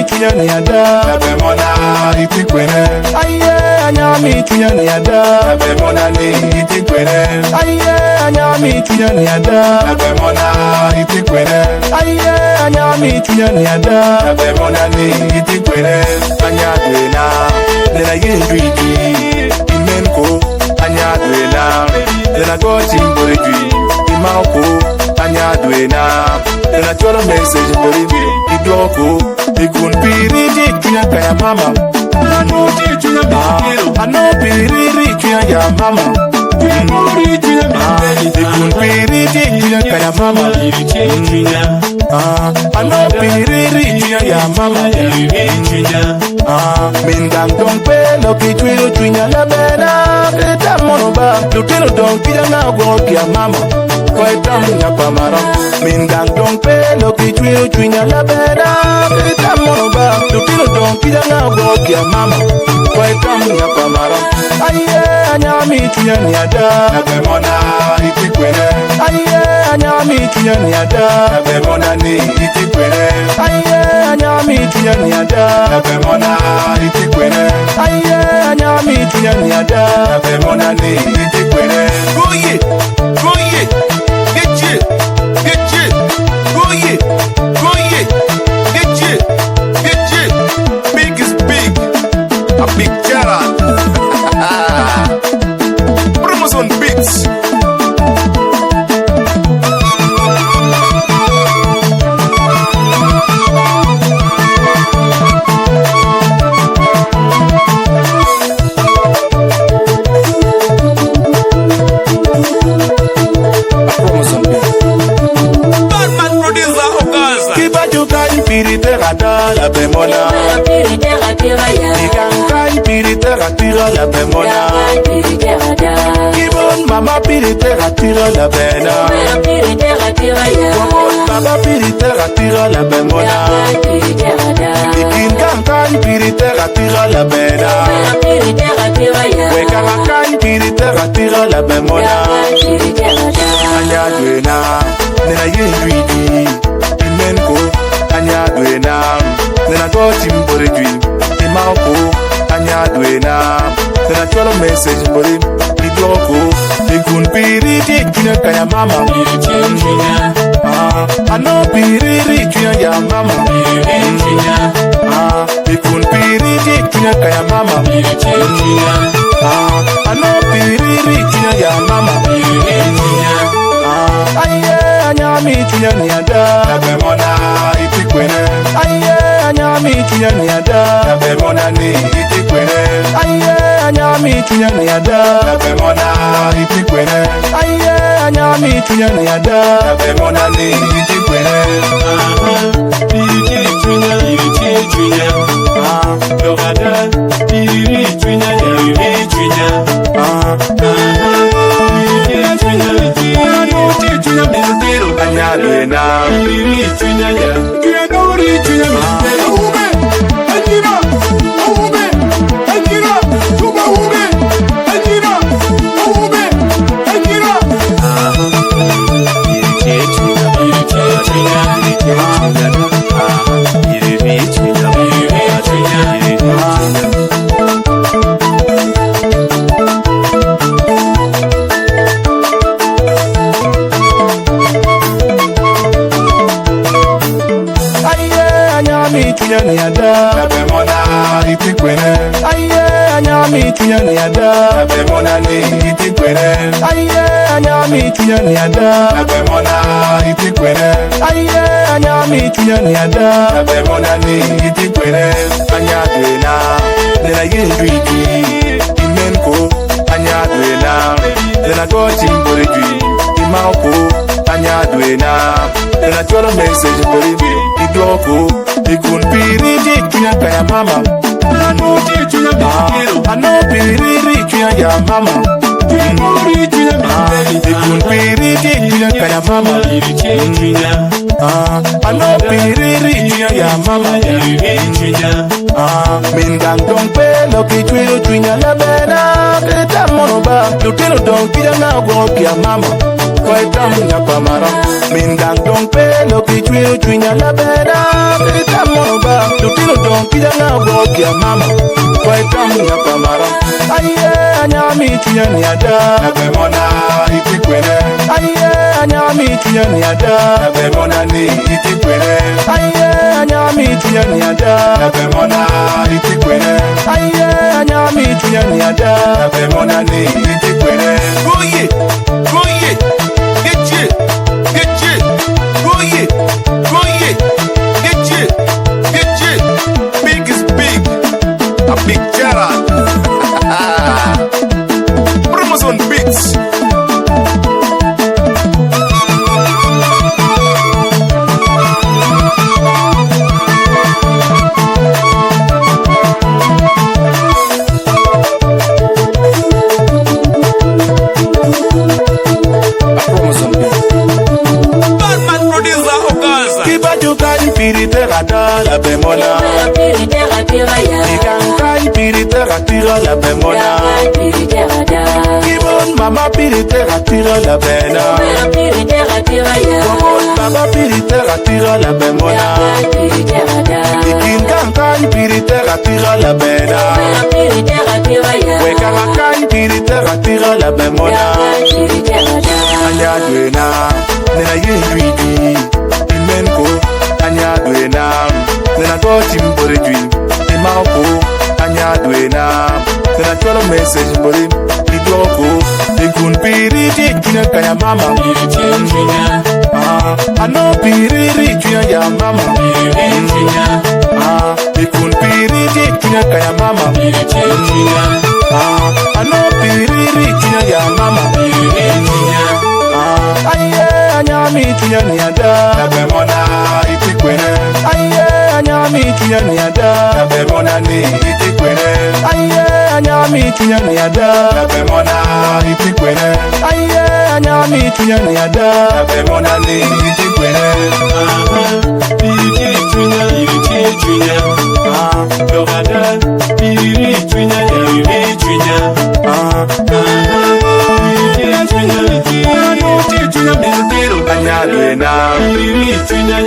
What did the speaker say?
Chunya ni ada Bemona itikwene Aye anyami chunya ni ada Bemona ni itikwene Aye anyami chunya ni ada Bemona itikwene Aye anyami chunya ni ada Bemona ni itikwene Anyadwena Nena yendwidi Imenko Anyadwena Nena gochi mboridwi Imauko Anyadwena Nena cholo message mboridwi Idoko Ikun piriri chunya kaya mama Ano di chunya bikiro Ano piriri chunya ya mama Muri chunya bikiro Ikun piriri chunya kaya mama Chunya Ano piriri chunya ya mama Chunya Mindang dong pelo kichwilo chunya la bena Kreta monoba Lutino dong kija na goki ya mama Kwa itamu nyapa maram Mindang dong pelo kichwilo chunya la bena Kreta monoba Lutino dong kija na goki ya mama Kwa itamu nyapa maram Aye anyami chunya ni ada Bemona itikwene Aye anyami chunya ni ada Bemona ni itikwene Aye anyami chunya ni ada Bemona itikwene Aye anyami chunya ni ada Bemona ni itikwene Goye Goye Geche Geche Goye Goye Geche Geche Big is big A big Gerard Promos on beats La bemona Ikankai piritera tira la bemona Kibon mama piritera tira la bena Kibon baba piritera tira la bemona Ikinkankai piritera tira la bena Wekarakai piritera tira la bemona Anyadwena Nena yendwidi Imenko Anyadwena Nena gochi mboridwi Imauko Anyadwena Nena cholo message mbori Idoko Ikun piriri chunya kaya mama Ano piriri chunya ya mama Ikun piriri chunya kaya mama Ano piriri chunya ya mama Aye anyami chunya ni ada Bemona itikwene Aye anyami chunya ni ada Bemona ni itikwene Aye anyami chunya ni ada Bemona itikwene Aye anyami chunya ni ada Bemona ni itikwene Iri chunya Yogada Iri chunya Iri chunya Anyadwena Iri chunya Iri chunya chunya ni ada Bemona itikwene Aye anyami chunya ni ada Bemona ni itikwene Aye anyami chunya ni ada Bemona itikwene Aye anyami chunya ni ada Bemona ni itikwene Anyadwena Nena yendwidi Imenko Anyadwena Nena gochi mboridwi Imauko Anyadwena Nena cholo message mboridwi Idoko Ikun piriri chunya kaya mama Ano di chunya bikiro Ano piriri chunya ya mama Piri chunya mi Ikun piriri chunya kaya mama. Piri chunya Ano piriri chunya ya mama. Piri chunya Min gang dong pe lo ki chuyo chunya la bena. Kreta mono ba lutino dong kija na go kia mama. Koi tam nya pamara. Min gang dong pe lo ki chuyo chunya la bena. Kreta mono ba lutino dong kija na go kia mama. Koi tam nya pamara. Aye anyami chunya ni ada. Na be mona iti kwene Aye anyami chunya ni ada. Na be mona ni iti kwene Aye anyami chunya ni ada. Na be mona iti kwene Aye anyami chunya ni ada. Na be mona ni iti kwene Goye, goye, getche, getche, goye, goye, getche, getche. Big is big, a big jara. Promos on beats. La bemona, Ikankai piritera tira la bemona, Kibon mama piritera tira la bena, Kobon baba piritera tira la bemona, Ikinkankai piritera tira la bena, Wekarakai piritera tira la bemona, Anya duena, nena yinduidi, Imenko, Anya duena, nena tochi mboredwi imako anya duena nena cholo message mbori idoko ikun piriri chunya kaya mama Piri chunya ano piriri chunya ya mama Piri chunya ikun piriri chunya kaya mama Piri chunya ano piriri chunya ya mama Piri chunya aye anyami chunya ni ada Na be mona iti kwene aye anyami chunya ni ada Na be mona ni iti kwene aye anyami chunya ni ada Na be mona iti kwene aye anyami chunya ni ada Na be mona ni iti kwene Piri chunya Piri chunya Yorada Piri chunya Piri chunya Anya duena Piri chunya